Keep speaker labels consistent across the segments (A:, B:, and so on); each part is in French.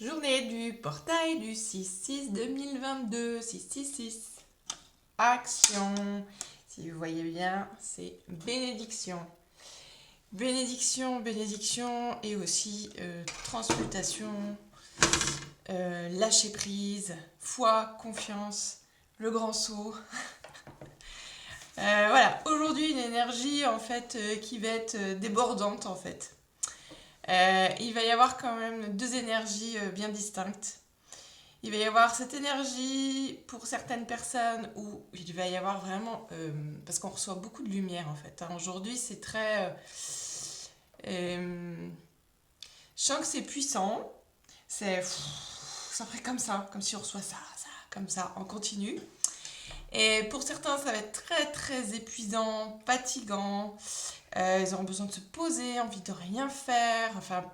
A: Journée du portail du 6-6-2022, 666. Action. Si vous voyez bien, c'est bénédiction. Bénédiction, bénédiction et aussi transmutation, lâcher prise, foi, confiance, le grand saut. Voilà, aujourd'hui une énergie en fait qui va être débordante en fait. Il va y avoir quand même deux énergies bien distinctes. Il va y avoir cette énergie pour certaines personnes où il va y avoir vraiment... parce qu'on reçoit beaucoup de lumière en fait. Aujourd'hui c'est très... je sens que c'est puissant. Ça ferait comme ça, comme si on reçoit ça, comme ça, en continu. Et pour certains, ça va être très très épuisant, fatigant. Ils auront besoin de se poser, envie de rien faire. Enfin,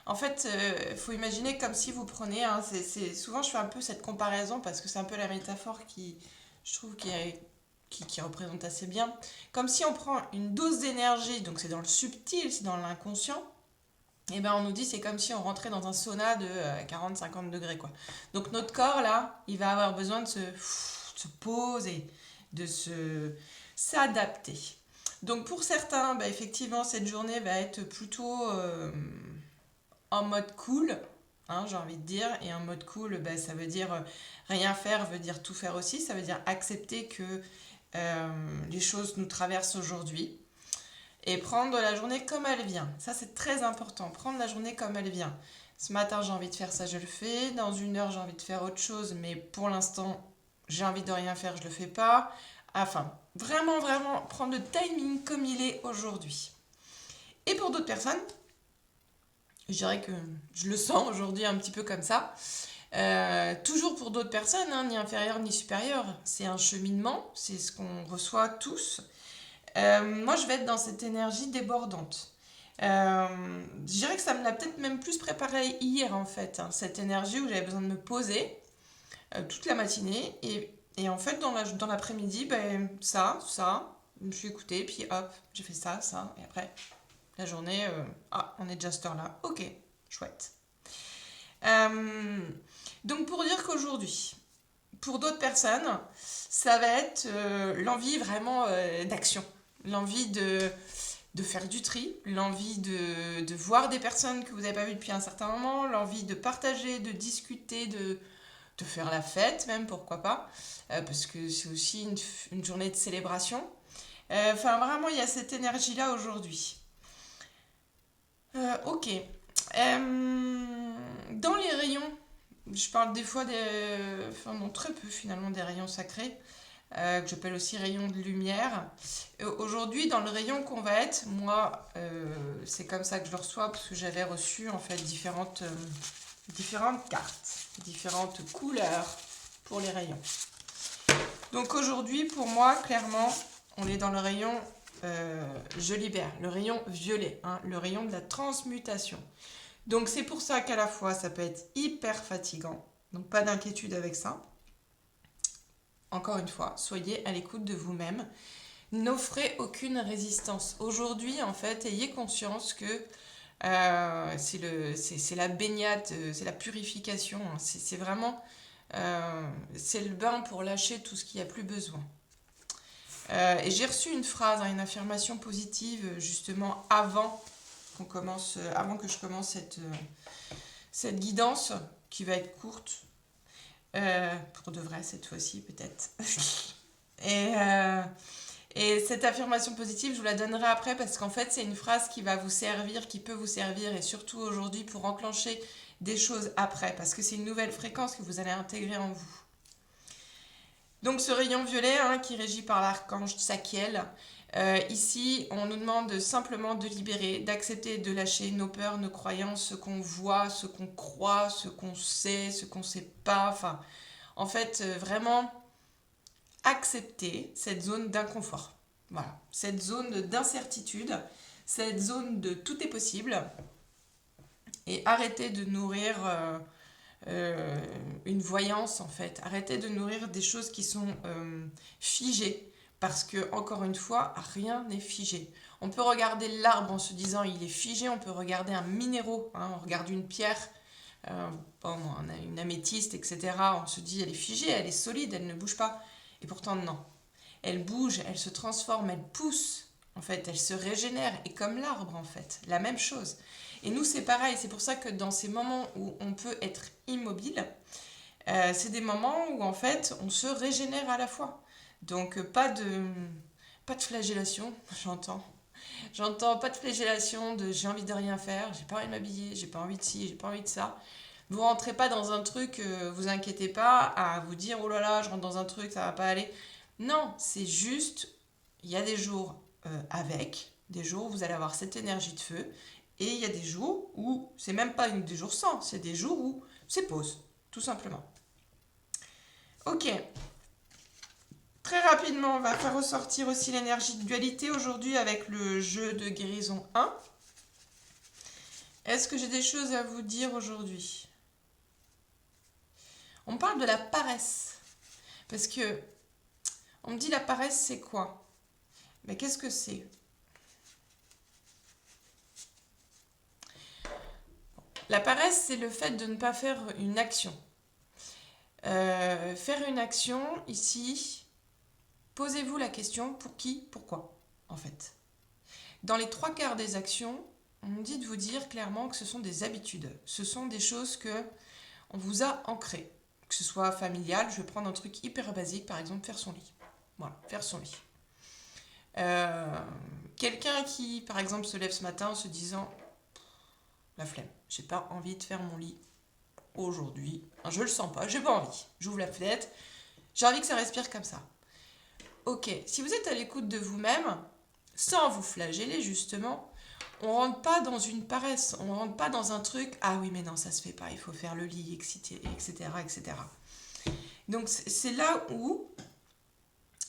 A: en fait, faut imaginer comme si vous prenez. Souvent, je fais un peu cette comparaison parce que c'est un peu la métaphore qui, je trouve, qui représente assez bien. Comme si on prend une dose d'énergie, donc c'est dans le subtil, c'est dans l'inconscient. Et ben on nous dit c'est comme si on rentrait dans un sauna de 40-50 degrés quoi. Donc notre corps là, il va avoir besoin de se poser, de s'adapter. Donc pour certains, bah, effectivement cette journée va être plutôt en mode cool, hein, j'ai envie de dire. Et en mode cool, bah, ça veut dire rien faire, veut dire tout faire aussi. Ça veut dire accepter que les choses nous traversent aujourd'hui et prendre la journée comme elle vient. Ça, c'est très important. Prendre la journée comme elle vient. Ce matin, j'ai envie de faire ça, je le fais. Dans une heure, j'ai envie de faire autre chose, mais pour l'instant, j'ai envie de rien faire, je le fais pas. Enfin, vraiment, vraiment prendre le timing comme il est aujourd'hui. Et pour d'autres personnes, je dirais que je le sens aujourd'hui un petit peu comme ça. Toujours pour d'autres personnes, hein, ni inférieur ni supérieur. C'est un cheminement, c'est ce qu'on reçoit tous. Moi, je vais être dans cette énergie débordante. Je dirais que ça me l'a peut-être même plus préparé hier, en fait, hein, cette énergie où j'avais besoin de me poser toute la matinée. Et en fait, dans l'après-midi, ben, je me suis écoutée, puis hop, j'ai fait ça, et après, la journée, on est déjà à cette heure-là. Ok, chouette. Donc, pour dire qu'aujourd'hui, pour d'autres personnes, ça va être l'envie vraiment d'action. L'envie de faire du tri, l'envie de voir des personnes que vous n'avez pas vues depuis un certain moment, l'envie de partager, de discuter, de faire la fête même, pourquoi pas, parce que c'est aussi une journée de célébration. Enfin, vraiment, il y a cette énergie-là aujourd'hui. Ok. Dans les rayons, je parle des fois enfin non, très peu finalement des rayons sacrés, que j'appelle aussi rayons de lumière. Aujourd'hui, dans le rayon qu'on va être, moi, c'est comme ça que je le reçois, parce que j'avais reçu en fait différentes cartes, différentes couleurs pour les rayons. Donc aujourd'hui, pour moi, clairement, on est dans le rayon je libère, le rayon violet, hein, le rayon de la transmutation. Donc c'est pour ça qu'à la fois, ça peut être hyper fatigant, donc pas d'inquiétude avec ça. Encore une fois, soyez à l'écoute de vous-même. N'offrez aucune résistance. Aujourd'hui, en fait, ayez conscience que c'est la baignade, c'est la purification. C'est vraiment c'est le bain pour lâcher tout ce qu'il n'y a plus besoin. Et j'ai reçu une phrase, hein, une affirmation positive, justement avant que je commence cette guidance qui va être courte. Pour de vrai cette fois-ci peut-être. et, euh, et cette affirmation positive, je vous la donnerai après parce qu'en fait c'est une phrase qui va vous servir, qui peut vous servir et surtout aujourd'hui pour enclencher des choses après parce que c'est une nouvelle fréquence que vous allez intégrer en vous. Donc ce rayon violet, hein, qui est régi par l'archange Tsakiel, ici on nous demande simplement de libérer, d'accepter, de lâcher nos peurs, nos croyances, ce qu'on voit, ce qu'on croit, ce qu'on sait, ce qu'on ne sait pas. Enfin, en fait, vraiment accepter cette zone d'inconfort. Voilà, cette zone d'incertitude, cette zone de tout est possible et arrêter de nourrir une voyance en fait. Arrêtez de nourrir des choses qui sont figées parce que encore une fois, rien n'est figé. On peut regarder l'arbre en se disant il est figé, on peut regarder un minéraux, hein, on regarde une pierre, Bon, on a une améthyste, etc. On se dit, elle est figée, elle est solide, elle ne bouge pas. Et pourtant, non. Elle bouge, elle se transforme, elle pousse. En fait, elle se régénère. Et comme l'arbre, en fait, la même chose. Et nous, c'est pareil. C'est pour ça que dans ces moments où on peut être immobile, c'est des moments où, en fait, on se régénère à la fois. Donc, pas de flagellation, j'entends. J'entends pas de flagellation de j'ai envie de rien faire, j'ai pas envie de m'habiller, j'ai pas envie de ci, j'ai pas envie de ça. Vous rentrez pas dans un truc, vous inquiétez pas à vous dire oh là là, je rentre dans un truc, ça va pas aller. Non, c'est juste, il y a des jours avec, des jours où vous allez avoir cette énergie de feu, et il y a des jours où c'est même pas des jours sans, c'est des jours où c'est pause, tout simplement. Ok, très rapidement, on va faire ressortir aussi l'énergie de dualité aujourd'hui avec le jeu de guérison 1. Est-ce que j'ai des choses à vous dire aujourd'hui? On parle de la paresse. Parce que on me dit la paresse, c'est quoi? Mais qu'est-ce que c'est? La paresse, c'est le fait de ne pas faire une action. Faire une action, ici, posez-vous la question pour qui, pourquoi, en fait. Dans les 3/4 des actions, on me dit de vous dire clairement que ce sont des habitudes. Ce sont des choses que on vous a ancrées. Que ce soit familial, je vais prendre un truc hyper basique, par exemple faire son lit. Voilà, faire son lit. Quelqu'un qui, par exemple, se lève ce matin en se disant la flemme, j'ai pas envie de faire mon lit aujourd'hui, je le sens pas, j'ai pas envie. J'ouvre la fenêtre, j'ai envie que ça respire comme ça. Ok, si vous êtes à l'écoute de vous-même, sans vous flageller justement, on rentre pas dans une paresse, on rentre pas dans un truc, ah oui mais non ça se fait pas, il faut faire le lit, etc. etc. Donc c'est là où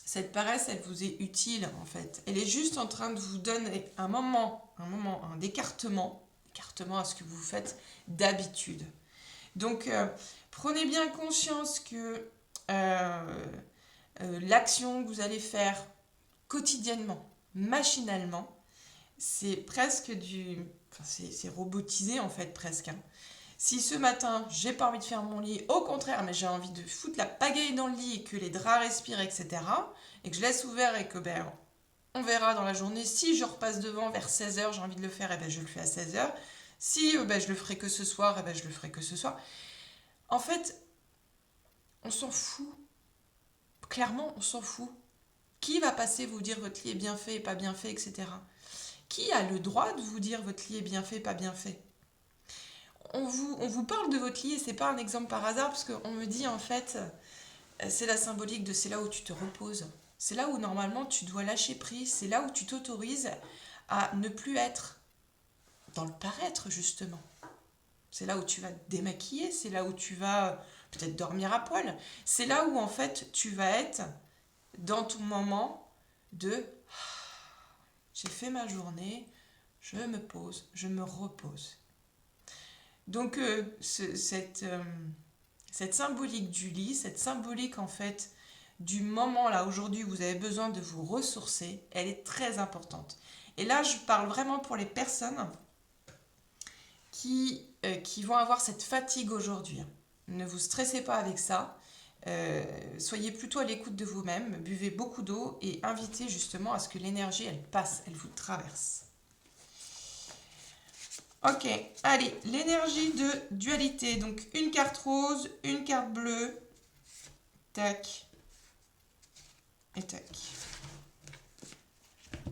A: cette paresse, elle vous est utile en fait. Elle est juste en train de vous donner un écartement à ce que vous faites d'habitude. Donc prenez bien conscience que l'action que vous allez faire quotidiennement, machinalement, c'est presque c'est robotisé en fait presque. Hein. Si ce matin, j'ai pas envie de faire mon lit, au contraire, mais j'ai envie de foutre la pagaille dans le lit et que les draps respirent, etc., et que je laisse ouvert et que on verra dans la journée, si je repasse devant vers 16h, j'ai envie de le faire, et je le fais à 16h. Si je le ferai que ce soir, et je le ferai que ce soir. En fait, on s'en fout. Clairement, on s'en fout. Qui va passer vous dire votre lit est bien fait et pas bien fait, etc. Qui a le droit de vous dire votre lit est bien fait, pas bien fait? On vous parle de votre lit et c'est pas un exemple par hasard parce qu'on me dit en fait c'est la symbolique de c'est là où tu te reposes. C'est là où normalement tu dois lâcher prise, c'est là où tu t'autorises à ne plus être dans le paraître justement. C'est là où tu vas te démaquiller, c'est là où tu vas peut-être dormir à poil. C'est là où en fait tu vas être dans ton moment de j'ai fait ma journée, je me pose, je me repose. Donc cette symbolique du lit, cette symbolique en fait du moment là aujourd'hui où vous avez besoin de vous ressourcer, elle est très importante. Et là je parle vraiment pour les personnes qui vont avoir cette fatigue aujourd'hui. Ne vous stressez pas avec ça. Soyez plutôt à l'écoute de vous-même, buvez beaucoup d'eau et invitez justement à ce que l'énergie elle passe, elle vous traverse. Ok, allez, l'énergie de dualité. Donc une carte rose, une carte bleue, tac, et tac.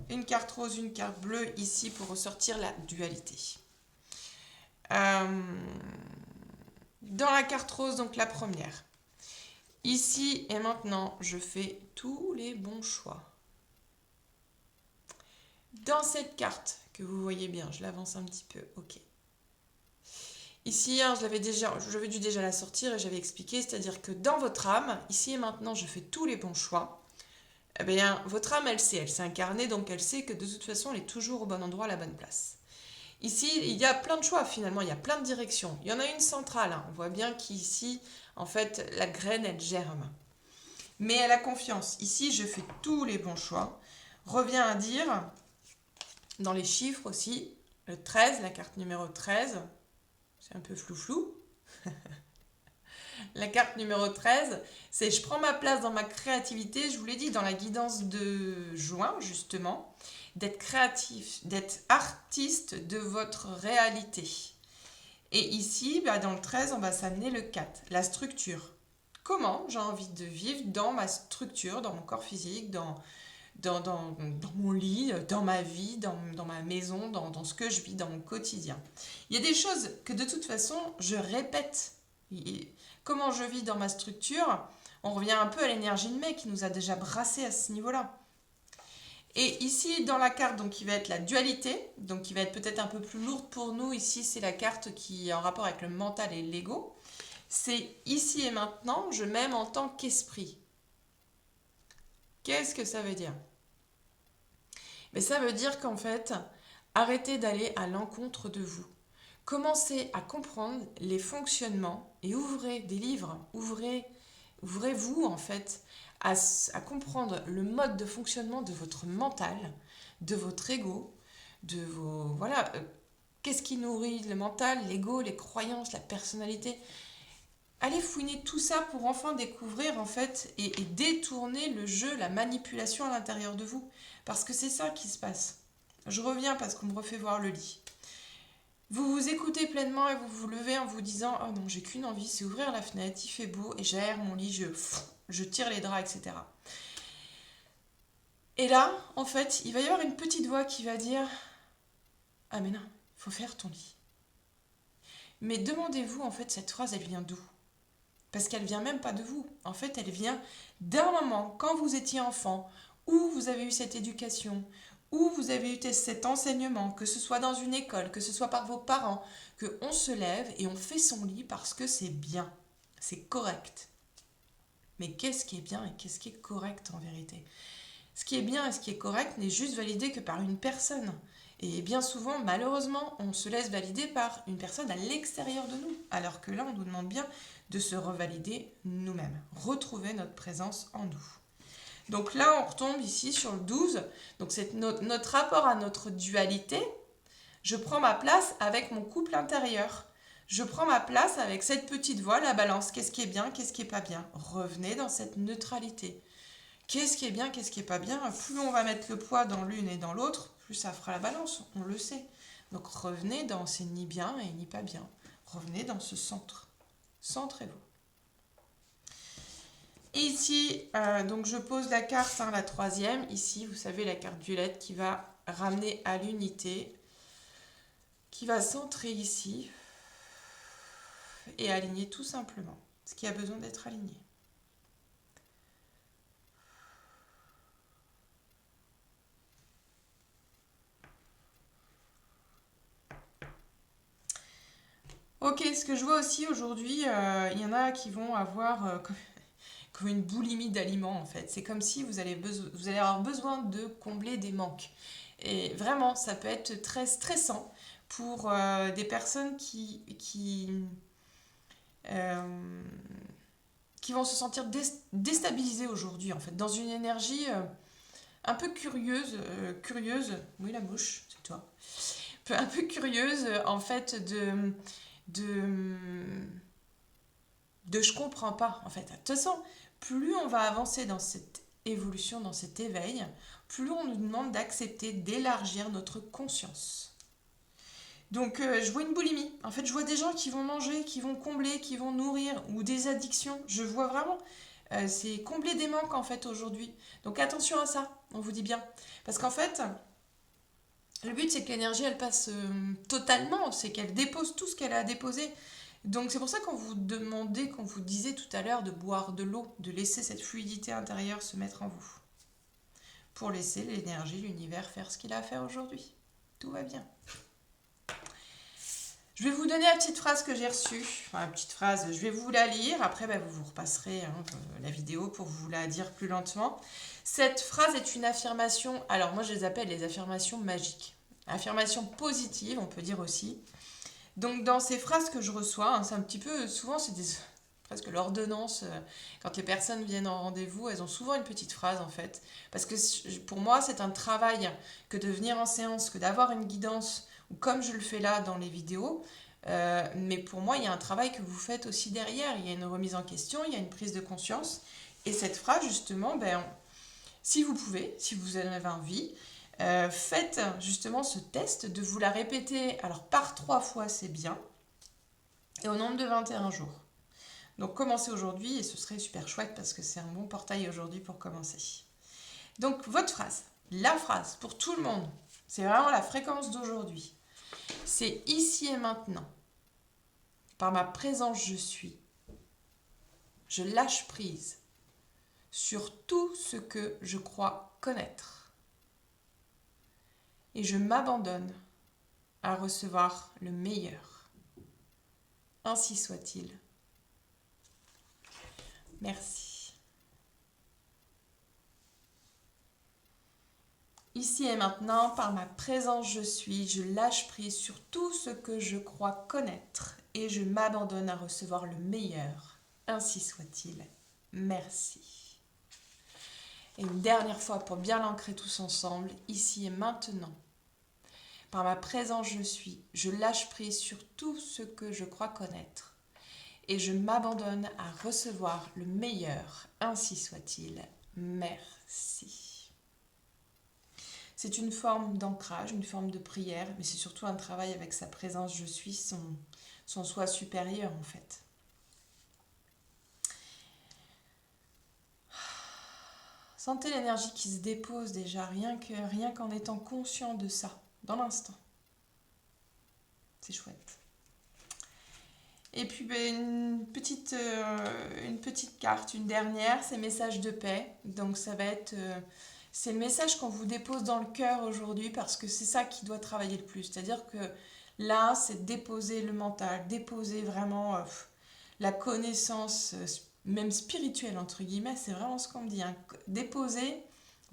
A: Une carte rose, une carte bleue ici pour ressortir la dualité. Dans la carte rose, donc la première. Ici et maintenant, je fais tous les bons choix. Dans cette carte, que vous voyez bien, je l'avance un petit peu, ok. Ici, hein, j'avais dû déjà la sortir et j'avais expliqué, c'est-à-dire que dans votre âme, ici et maintenant, je fais tous les bons choix. Eh bien, votre âme, elle s'est incarnée, donc elle sait que de toute façon, elle est toujours au bon endroit, à la bonne place. Ici, il y a plein de choix finalement, il y a plein de directions. Il y en a une centrale, hein. On voit bien qu'ici, en fait, la graine, elle germe. Mais elle a confiance. Ici, je fais tous les bons choix. Revient à dire, dans les chiffres aussi, le 13, la carte numéro 13, c'est un peu flou-flou. La carte numéro 13, c'est je prends ma place dans ma créativité. Je vous l'ai dit dans la guidance de juin, justement, d'être créatif, d'être artiste de votre réalité. Et ici, bah, dans le 13, on va s'amener le 4, la structure. Comment j'ai envie de vivre dans ma structure, dans mon corps physique, dans mon lit, dans ma vie, dans ma maison, dans ce que je vis, dans mon quotidien. Il y a des choses que de toute façon, je répète. Comment je vis dans ma structure, on revient un peu à l'énergie de mai qui nous a déjà brassé à ce niveau-là. Et ici, dans la carte, donc, qui va être la dualité, donc qui va être peut-être un peu plus lourde pour nous, ici, c'est la carte qui est en rapport avec le mental et l'ego. C'est ici et maintenant, je m'aime en tant qu'esprit. Qu'est-ce que ça veut dire? Mais ça veut dire qu'en fait, arrêtez d'aller à l'encontre de vous. Commencez à comprendre les fonctionnements et ouvrez des livres, ouvrez-vous en fait à comprendre le mode de fonctionnement de votre mental, de votre ego, de vos... Voilà, qu'est-ce qui nourrit le mental, l'ego, les croyances, la personnalité. Allez fouiner tout ça pour enfin découvrir en fait et détourner le jeu, la manipulation à l'intérieur de vous. Parce que c'est ça qui se passe. Je reviens parce qu'on me refait voir le lit. Vous vous écoutez pleinement et vous vous levez en vous disant « Oh non, j'ai qu'une envie, c'est ouvrir la fenêtre, il fait beau et j'aère mon lit, je tire les draps, etc. » Et là, en fait, il va y avoir une petite voix qui va dire « Ah mais non, il faut faire ton lit. » Mais demandez-vous, en fait, cette phrase, elle vient d'où? Parce qu'elle vient même pas de vous. En fait, elle vient d'un moment, quand vous étiez enfant, où vous avez eu cette éducation, où vous avez eu cet enseignement, que ce soit dans une école, que ce soit par vos parents, qu'on se lève et on fait son lit parce que c'est bien, c'est correct. Mais qu'est-ce qui est bien et qu'est-ce qui est correct en vérité? Ce qui est bien et ce qui est correct n'est juste validé que par une personne. Et bien souvent, malheureusement, on se laisse valider par une personne à l'extérieur de nous. Alors que là, on nous demande bien de se revalider nous-mêmes, retrouver notre présence en nous. Donc là, on retombe ici sur le 12. Donc c'est notre rapport à notre dualité. Je prends ma place avec mon couple intérieur. Je prends ma place avec cette petite voix, la balance. Qu'est-ce qui est bien, qu'est-ce qui est pas bien? Revenez dans cette neutralité. Qu'est-ce qui est bien, qu'est-ce qui est pas bien? Plus on va mettre le poids dans l'une et dans l'autre, plus ça fera la balance, on le sait. Donc revenez dans c'est ni bien et ni pas bien. Revenez dans ce centre. Centrez-vous. Et ici, donc je pose la carte, la troisième. Ici, vous savez, la carte violette qui va ramener à l'unité, qui va centrer ici et aligner tout simplement ce qui a besoin d'être aligné. Ok, ce que je vois aussi aujourd'hui, il y en a qui vont avoir comme une boulimie d'aliments en fait. C'est comme si vous allez avoir besoin de combler des manques. Et vraiment, ça peut être très stressant pour des personnes euh, qui vont se sentir déstabilisées aujourd'hui en fait, dans une énergie un peu curieuse, oui la mouche, c'est toi, un peu curieuse en fait de je comprends pas en fait. De toute façon, plus on va avancer dans cette évolution, dans cet éveil, plus on nous demande d'accepter, d'élargir notre conscience. Donc je vois une boulimie. En fait, je vois des gens qui vont manger, qui vont combler, qui vont nourrir, ou des addictions. Je vois vraiment, c'est combler des manques en fait aujourd'hui. Donc attention à ça, on vous dit bien. Parce qu'en fait, le but c'est que l'énergie elle passe totalement, c'est qu'elle dépose tout ce qu'elle a à déposer. Donc c'est pour ça qu'on vous demandait, qu'on vous disait tout à l'heure de boire de l'eau, de laisser cette fluidité intérieure se mettre en vous. Pour laisser l'énergie, l'univers faire ce qu'il a à faire aujourd'hui. Tout va bien. Je vais vous donner la petite phrase que j'ai reçue. Enfin, la petite phrase, je vais vous la lire. Après, vous repasserez la vidéo pour vous la dire plus lentement. Cette phrase est une affirmation. Alors, moi, je les appelle les affirmations magiques. Affirmation positive, on peut dire aussi. Donc, dans ces phrases que je reçois, c'est un petit peu... Souvent, c'est presque l'ordonnance. Quand les personnes viennent en rendez-vous, elles ont souvent une petite phrase, en fait. Parce que pour moi, c'est un travail que de venir en séance, que d'avoir une guidance ou comme je le fais là dans les vidéos, Mais pour moi, il y a un travail que vous faites aussi derrière. Il y a une remise en question, il y a une prise de conscience. Et cette phrase, justement, si vous pouvez, si vous en avez envie, faites justement ce test de vous la répéter. Alors, par 3 fois, c'est bien. Et au nombre de 21 jours. Donc, commencez aujourd'hui et ce serait super chouette parce que c'est un bon portail aujourd'hui pour commencer. Donc, votre phrase, la phrase pour tout le monde, c'est vraiment la fréquence d'aujourd'hui. C'est ici et maintenant. Par ma présence, je suis. Je lâche prise sur tout ce que je crois connaître. Et je m'abandonne à recevoir le meilleur. Ainsi soit-il. Merci. Ici et maintenant, par ma présence, je suis. Je lâche prise sur tout ce que je crois connaître. Et je m'abandonne à recevoir le meilleur. Ainsi soit-il. Merci. Et une dernière fois pour bien l'ancrer tous ensemble, ici et maintenant. Par ma présence, je suis. Je lâche prise sur tout ce que je crois connaître. Et je m'abandonne à recevoir le meilleur. Ainsi soit-il. Merci. C'est une forme d'ancrage, une forme de prière, mais c'est surtout un travail avec sa présence. Je suis son soi supérieur en fait. Sentez l'énergie qui se dépose déjà, rien qu'en étant conscient de ça, dans l'instant. C'est chouette. Et puis une petite carte, une dernière, c'est message de paix. Donc ça va être, c'est le message qu'on vous dépose dans le cœur aujourd'hui parce que c'est ça qui doit travailler le plus. C'est-à-dire que là, c'est déposer le mental, déposer vraiment la connaissance, même spirituelle entre guillemets, c'est vraiment ce qu'on me dit. Hein. Déposer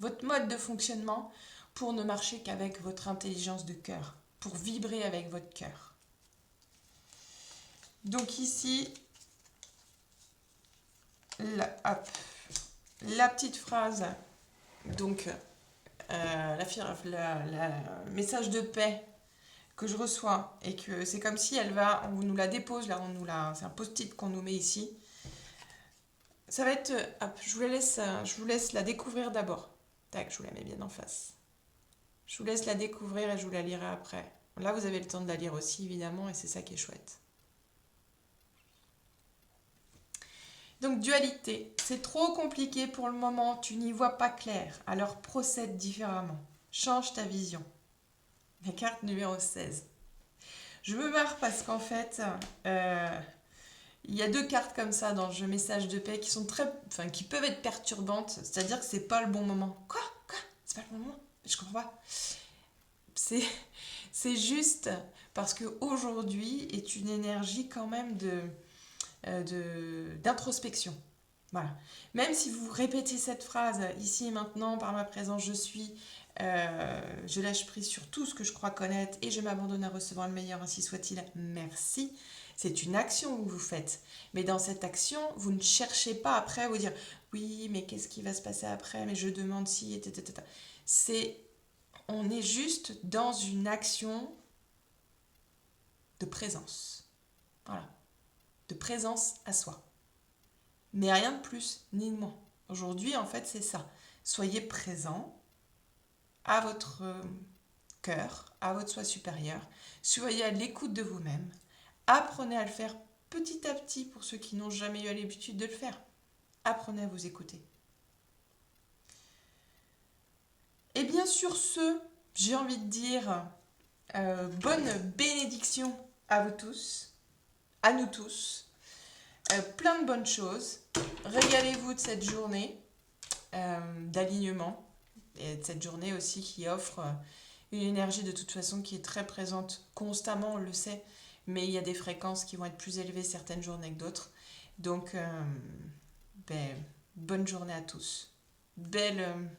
A: votre mode de fonctionnement pour ne marcher qu'avec votre intelligence de cœur, pour vibrer avec votre cœur. Donc ici, la petite phrase, donc le message de paix que je reçois et que c'est comme si on nous la dépose là, c'est un post-it qu'on nous met ici. Ça va être, je vous laisse la découvrir d'abord. Tac, je vous la mets bien en face. Je vous laisse la découvrir et je vous la lirai après. Là, vous avez le temps de la lire aussi évidemment et c'est ça qui est chouette. Donc dualité, c'est trop compliqué pour le moment, tu n'y vois pas clair, alors procède différemment, change ta vision. La carte numéro 16. Je me marre parce qu'en fait, il y a 2 cartes comme ça dans le jeu message de paix qui peuvent être perturbantes, c'est-à-dire que c'est pas le bon moment. Quoi C'est pas le bon moment? Je comprends pas. C'est juste parce qu'aujourd'hui est une énergie quand même d'introspection. Voilà. Même si vous répétez cette phrase ici et maintenant, par ma présence je suis, je lâche prise sur tout ce que je crois connaître et je m'abandonne à recevoir le meilleur, ainsi soit-il. Merci. C'est une action que vous faites. Mais dans cette action, vous ne cherchez pas après à vous dire oui, mais qu'est-ce qui va se passer après? Mais je demande si, etc. On est juste dans une action de présence. Voilà. De présence à soi. Mais rien de plus ni de moins. Aujourd'hui, en fait, c'est ça. Soyez présent à votre cœur, à votre soi supérieur. Soyez à l'écoute de vous-même. Apprenez à le faire petit à petit pour ceux qui n'ont jamais eu l'habitude de le faire. Apprenez à vous écouter. Et bien sur ce, j'ai envie de dire bonne bénédiction à vous tous, à nous tous. Plein de bonnes choses. Régalez-vous de cette journée d'alignement et de cette journée aussi qui offre une énergie de toute façon qui est très présente constamment, on le sait, mais il y a des fréquences qui vont être plus élevées certaines journées que d'autres. Donc, bonne journée à tous. Belle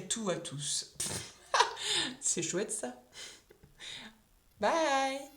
A: tout à tous. C'est chouette ça. Bye!